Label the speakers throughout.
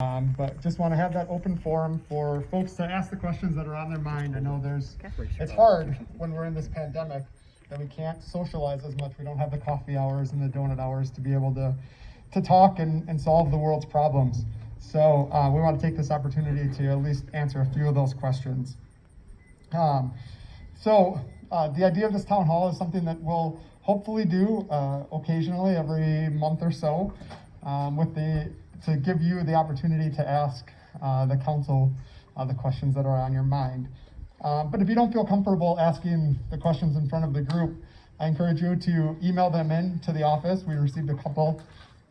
Speaker 1: But just want to have that open forum for folks to ask the questions that are on their mind. I know it's hard when we're in this pandemic that we can't socialize as much. We don't have the coffee hours and the donut hours to be able to talk and solve the world's problems. So we want to take this opportunity to at least answer a few of those questions. The idea of this town hall is something that we'll hopefully do occasionally every month or so to give you the opportunity to ask the council the questions that are on your mind. But if you don't feel comfortable asking the questions in front of the group, I encourage you to email them in to the office. We received a couple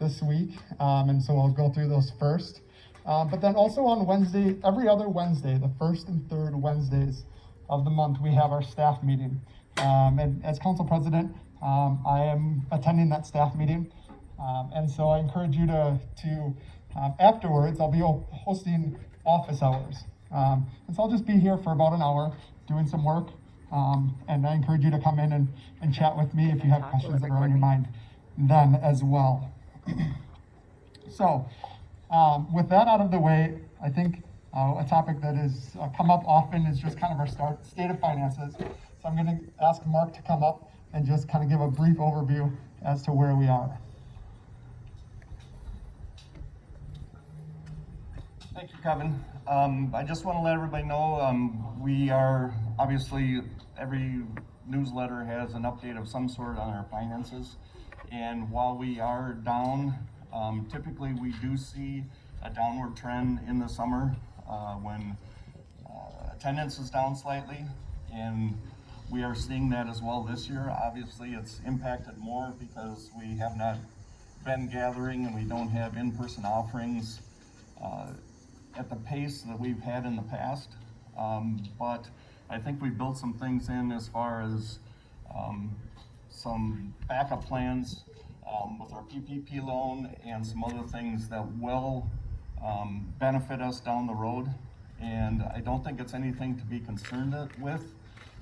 Speaker 1: this week, and so I'll go through those first. But then also on Wednesday, every other Wednesday, the first and third Wednesdays of the month, we have our staff meeting. And as council president, I am attending that staff meeting. And so I encourage you to afterwards, I'll be hosting office hours. And so I'll just be here for about an hour doing some work. And I encourage you to come in and chat with me if you have questions that are on your mind then as well. So with that out of the way, I think a topic that has come up often is just kind of our state of finances. So I'm going to ask Mark to come up and just kind of give a brief overview as to where we are.
Speaker 2: Thank you, Kevin. I just want to let everybody know we are obviously, every newsletter has an update of some sort on our finances. And while we are down, typically we do see a downward trend in the summer when attendance is down slightly. And we are seeing that as well this year. Obviously, it's impacted more because we have not been gathering and we don't have in-person offerings at the pace that we've had in the past, but I think we built some things in as far as some backup plans with our PPP loan and some other things that will benefit us down the road. And I don't think it's anything to be concerned with.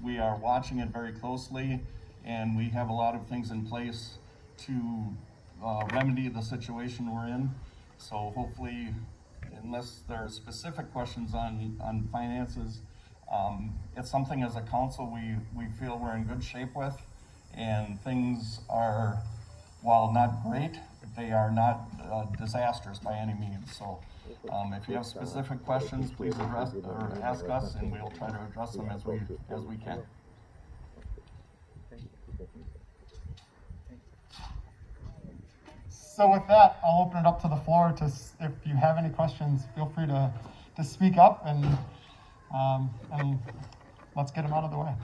Speaker 2: We are watching it very closely, and we have a lot of things in place to remedy the situation we're in. So hopefully, unless there are specific questions on finances, it's something as a council we feel we're in good shape with, and things are, while not great, they are not disastrous by any means. So if you have specific questions, please ask us, and we'll try to address them as we can.
Speaker 1: So with that, I'll open it up to the floor if you have any questions, feel free to speak up and let's get them out of the way.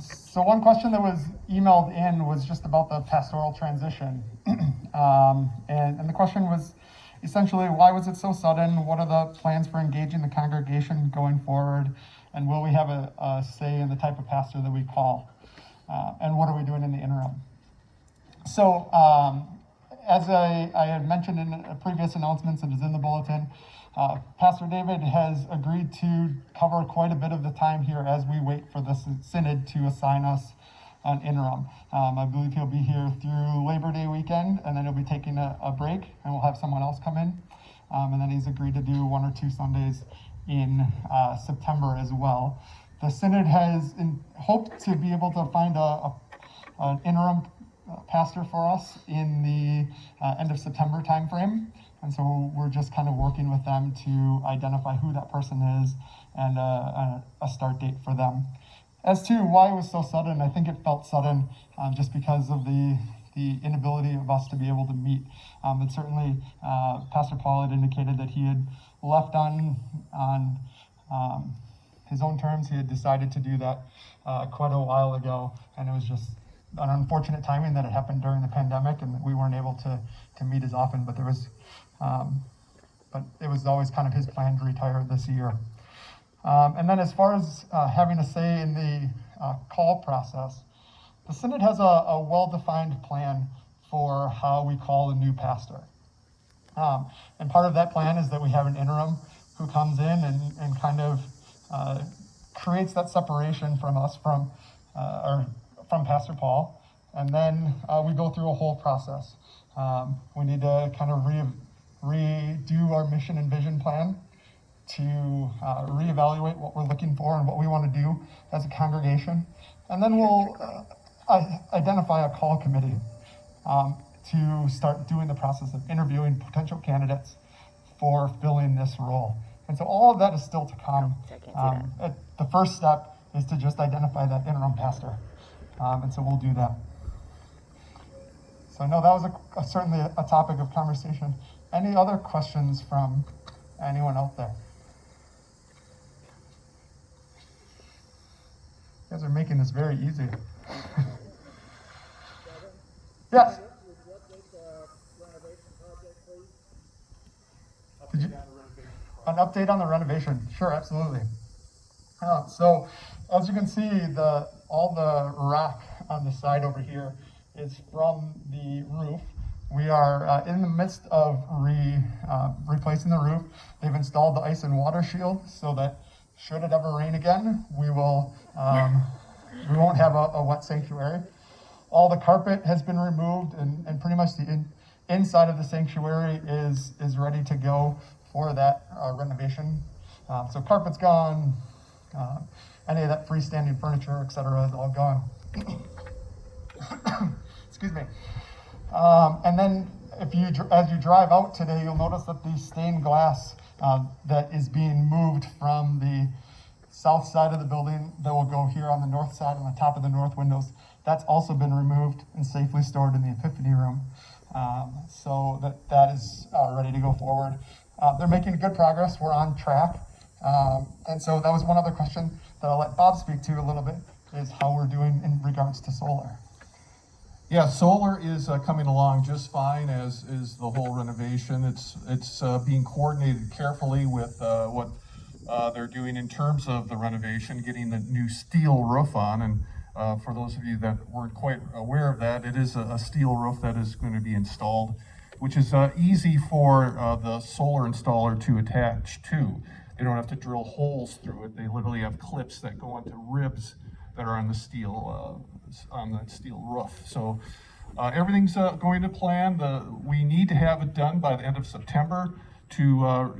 Speaker 1: So one question that was emailed in was just about the pastoral transition. And the question was essentially, why was it so sudden? What are the plans for engaging the congregation going forward? And will we have a say in the type of pastor that we call? And what are we doing in the interim? So as I had mentioned in previous announcements and is in the bulletin, Pastor David has agreed to cover quite a bit of the time here as we wait for the synod to assign us an interim. I believe he'll be here through Labor Day weekend, and then he'll be taking a break, and we'll have someone else come in. And then he's agreed to do 1 or 2 Sundays in September as well. The synod has hoped to be able to find an interim pastor for us in the end of September timeframe. And so we're just kind of working with them to identify who that person is and a start date for them. As to why it was so sudden, I think it felt sudden just because of the inability of us to be able to meet. But certainly Pastor Paul had indicated that he had left on his own terms. He had decided to do that quite a while ago, and it was just an unfortunate timing that it happened during the pandemic and that we weren't able to meet as often, but it was always kind of his plan to retire this year. And then as far as having a say in the call process, the synod has a well-defined plan for how we call a new pastor. And part of that plan is that we have an interim who comes in and kind of creates that separation from us, from Pastor Paul, and then we go through a whole process. We need to kind of redo our mission and vision plan to reevaluate what we're looking for and what we want to do as a congregation. And then we'll identify a call committee to start doing the process of interviewing potential candidates for filling this role. And so all of that is still to come. The first step is to just identify that interim pastor. And so we'll do that. So I know that was certainly a topic of conversation. Any other questions from anyone out there? You guys are making this very easy. Yes? Did you, an update on the renovation? Sure, absolutely. So as you can see, all the rock on the side over here is from the roof. We are in the midst of replacing the roof. They've installed the ice and water shield so that should it ever rain again, we won't have a wet sanctuary. All the carpet has been removed, and pretty much the inside of the sanctuary is ready to go for that renovation. So carpet's gone, any of that freestanding furniture, etc., is all gone. Excuse me. And then as you drive out today, you'll notice that the stained glass that is being moved from the south side of the building that will go here on the north side on the top of the north windows, that's also been removed and safely stored in the Epiphany room. So that is ready to go forward. They're making good progress. We're on track. And so that was one other question that I'll let Bob speak to a little bit, is how we're doing in regards to solar.
Speaker 3: Yeah, solar is coming along just fine, as is the whole renovation. It's being coordinated carefully with what they're doing in terms of the renovation, getting the new steel roof on. And for those of you that weren't quite aware of that, it is a steel roof that is going to be installed, which is easy for the solar installer to attach to. They don't have to drill holes through it. They literally have clips that go onto ribs that are on the steel roof. So everything's going to plan. We need to have it done by the end of September to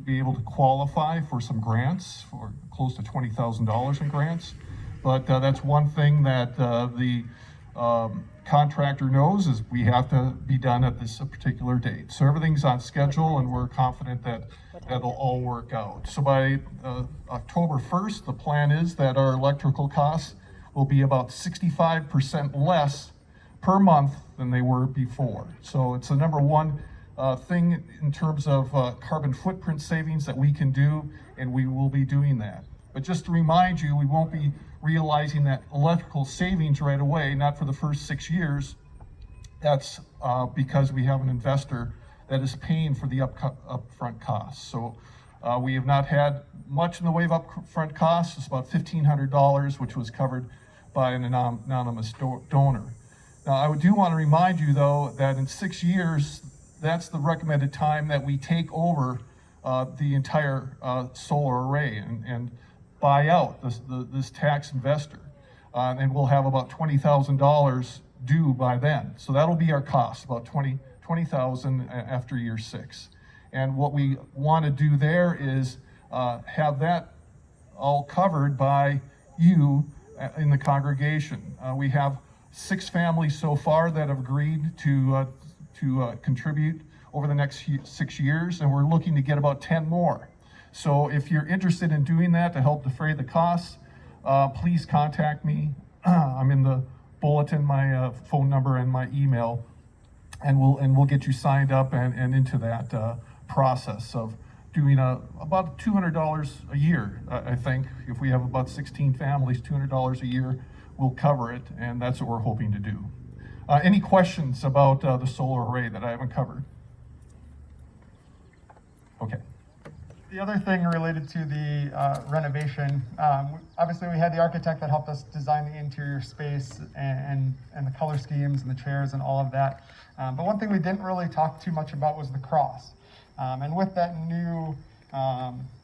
Speaker 3: be able to qualify for some grants, for close to $20,000 in grants. But that's one thing that the contractor knows, is we have to be done at this particular date. So everything's on schedule, and we're confident that that'll all work out. So by October 1st, the plan is that our electrical costs will be about 65% less per month than they were before. So it's the number one thing in terms of carbon footprint savings that we can do, and we will be doing that. But just to remind you, we won't be realizing that electrical savings right away, not for the first 6 years. That's because we have an investor that is paying for the upfront costs. So we have not had much in the way of upfront costs. It's about $1,500, which was covered by an anonymous donor. Now, I do want to remind you, though, that in 6 years, that's the recommended time that we take over the entire solar array and buy out this tax investor. And we'll have about $20,000 due by then. So that'll be our cost, about $20,000 after year 6. And what we want to do there is have that all covered by you in the congregation. We have 6 families so far that have agreed to contribute over the next 6 years, and we're looking to get about 10 more. So if you're interested in doing that to help defray the costs, please contact me. I'm in the bulletin, my phone number and my email, and we'll get you signed up and into that process of doing about $200 a year. I think if we have about 16 families, $200 a year will cover it, and that's what we're hoping to do. Any questions about the solar array that I haven't covered? Okay.
Speaker 1: The other thing related to the renovation, obviously we had the architect that helped us design the interior space and the color schemes and the chairs and all of that. But one thing we didn't really talk too much about was the cross. And with that new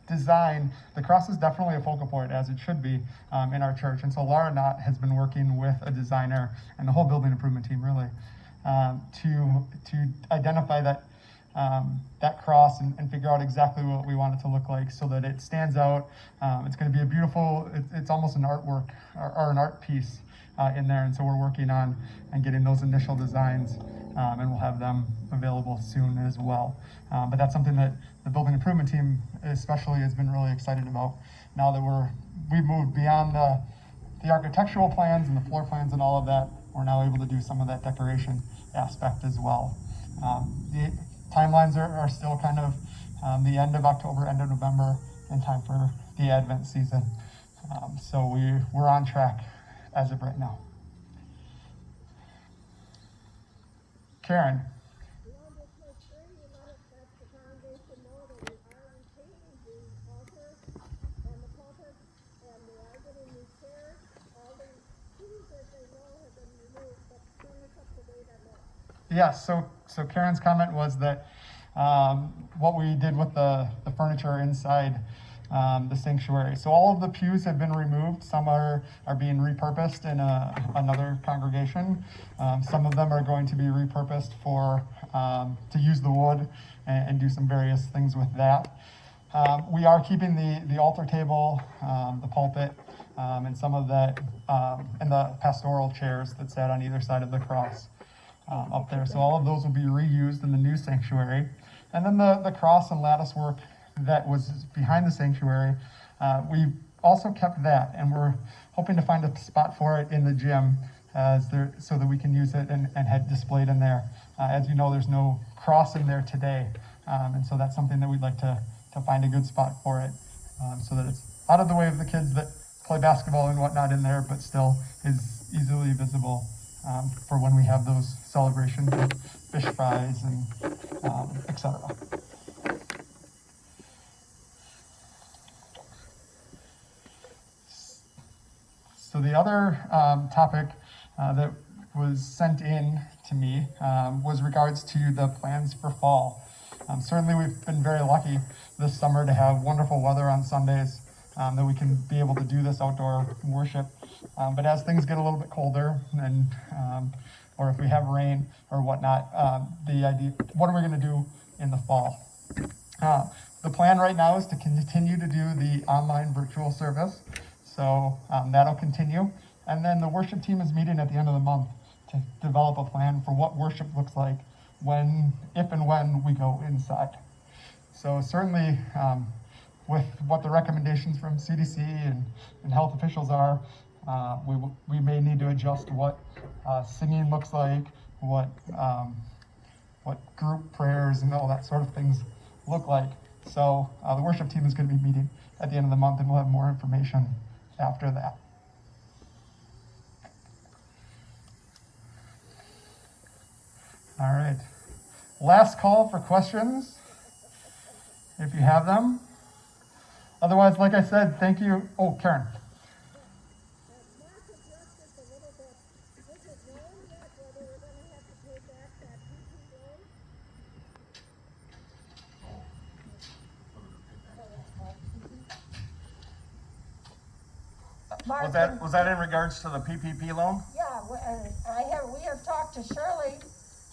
Speaker 1: design, the cross is definitely a focal point, as it should be, in our church. And so Laura Knott has been working with a designer and the whole building improvement team, really, to identify that cross and figure out exactly what we want it to look like so that it stands out. It's going to be a beautiful, it's almost an artwork or an art piece in there. And so we're working on and getting those initial designs, and we'll have them available soon as well. But that's something that the building improvement team especially has been really excited about. Now that we've moved beyond the architectural plans and the floor plans and all of that, we're now able to do some of that decoration aspect as well. The timelines are still kind of the end of October, end of November, in time for the Advent season. So we're on track as of right now. Karen.
Speaker 4: We want to make sure you let the congregation know that we are retaining the altar and the pulpit, and we are getting new chairs. All the pews, as they know, have been removed, but bring us up to date on that.
Speaker 1: Yes, so Karen's comment was that what we did with the furniture inside the sanctuary. So all of the pews have been removed. Some are being repurposed in another congregation. Some of them are going to be repurposed to use the wood and do some various things with that. We are keeping the altar table, the pulpit, and some of that, and the pastoral chairs that sat on either side of the cross up there. So all of those will be reused in the new sanctuary. And then the cross and lattice work that was behind the sanctuary, we also kept that, and we're hoping to find a spot for it in the gym so that we can use it and have displayed in there. As you know, there's no cross in there today, and so that's something that we'd like to find a good spot for it, so that it's out of the way of the kids that play basketball and whatnot in there, but still is easily visible for when we have those celebrations with fish fries and etc. So the other topic that was sent in to me was regards to the plans for fall. Certainly we've been very lucky this summer to have wonderful weather on Sundays, that we can be able to do this outdoor worship. But as things get a little bit colder and or if we have rain or whatnot, the idea, what are we going to do in the fall? The plan right now is to continue to do the online virtual service. So that'll continue. And then the worship team is meeting at the end of the month to develop a plan for what worship looks like if and when we go inside. So certainly with what the recommendations from CDC and health officials are, we may need to adjust what singing looks like, what group prayers and all that sort of things look like. So the worship team is going to be meeting at the end of the month, and we'll have more information after that. All right. Last call for questions, if you have them. Otherwise, like I said, thank you. Oh, Karen.
Speaker 4: Mark addressed this a little bit. Is it known yet whether we're going to have to pay back that PPP loan? Mark,
Speaker 2: Was that in regards to the PPP loan?
Speaker 4: yeah, we have talked to Shirley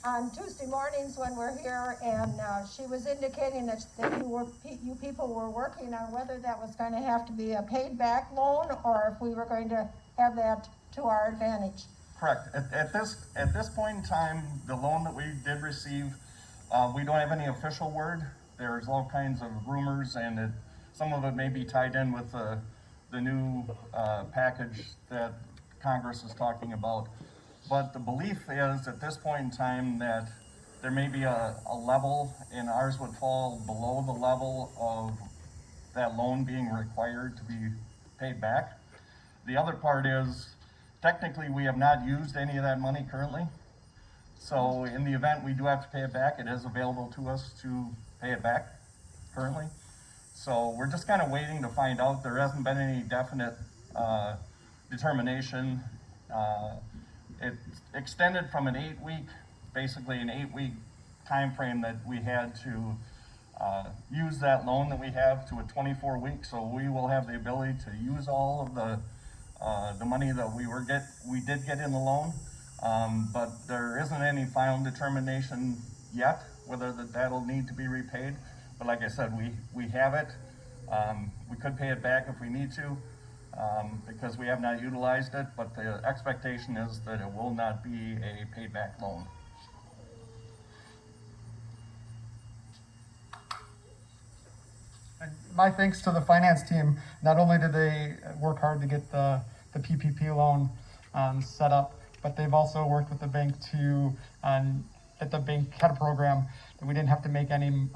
Speaker 4: on Tuesday mornings when we're here, and she was indicating that you people were working on whether that was going to have to be a paid back loan or if we were going to have that to our advantage.
Speaker 2: Correct. At this point in time, the loan that we did receive, we don't have any official word. There's all kinds of rumors, and some of it may be tied in with the new package that Congress is talking about. But the belief is at this point in time that there may be a level, and ours would fall below the level of that loan being required to be paid back. The other part is, technically, we have not used any of that money currently. So in the event we do have to pay it back, it is available to us to pay it back currently. So we're just kind of waiting to find out. There hasn't been any definite determination. It extended from basically an 8-week time frame that we had to use that loan that we have to a 24 week, so we will have the ability to use all of the money that we did get in the loan. But there isn't any final determination yet whether that'll need to be repaid. But like I said, we have it. We could pay it back if we need to, because we have not utilized it, but the expectation is that it will not be a paid back loan.
Speaker 1: And my thanks to the finance team. Not only did they work hard to get the PPP loan set up, but they've also worked with the bank to, that the bank had a program that we didn't have to make any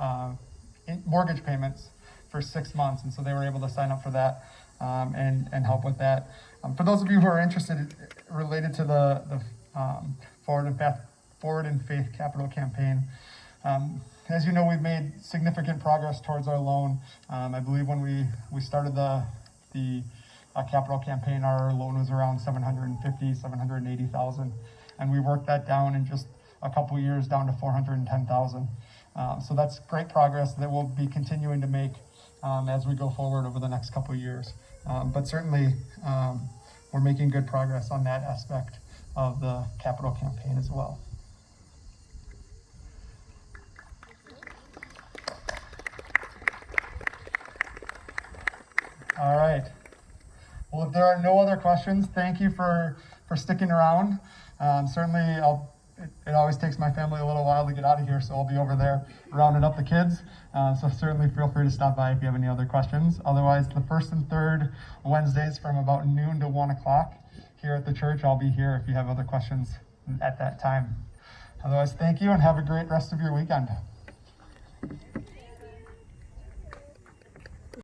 Speaker 1: mortgage payments for 6 months. And so they were able to sign up for that and help with that. For those of you who are interested related to the Forward and Faith Capital campaign, as you know, we've made significant progress towards our loan. I believe when we started the capital campaign, our loan was around $780,000, and we worked that down in just a couple years down to $410,000. So that's great progress that we'll be continuing to make as we go forward over the next couple of years. But certainly, we're making good progress on that aspect of the capital campaign as well. All right. Well, if there are no other questions, thank you for sticking around. Certainly, it always takes my family a little while to get out of here, so I'll be over there rounding up the kids. So certainly feel free to stop by if you have any other questions. Otherwise, the first and third Wednesdays from about noon to 1 o'clock here at the church, I'll be here if you have other questions at that time. Otherwise, thank you and have a great rest of your weekend.